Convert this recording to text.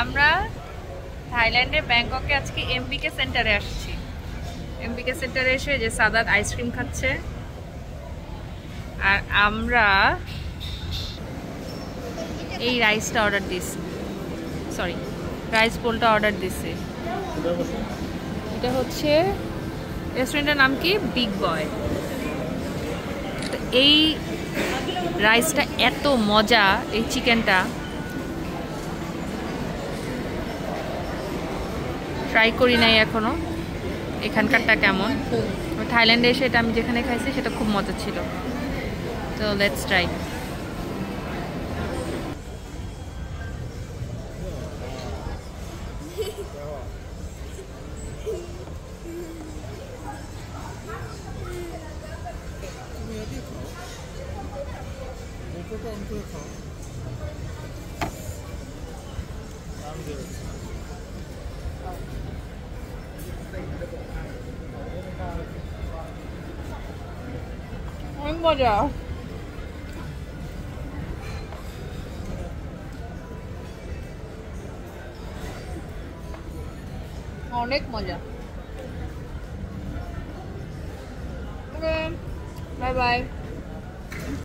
আমরা থাইল্যান্ডের ব্যাংককে আজকে এমবিকে সেন্টারে আসছি। এমবিকে সেন্টারে এসে যে সাদাত আইসক্রিম খাচ্ছে, আর আমরা এই রাইসটা অর্ডার দিছি, সরি রাইস বোলটা অর্ডার দিছি। এটা হচ্ছে রেস্টুরেন্টের নাম কি, বিগ বয়। এই রাইসটা এত মজা, এই চিকেনটা ট্রাই করি নাই এখনো, এখানকারটা কেমন। থাইল্যান্ডে এসে এটা আমি যেখানে খাইছি সেটা খুব মজা ছিল। তো লেটস ট্রাই। অনেক মজা, অনেক মজা। Bye bye.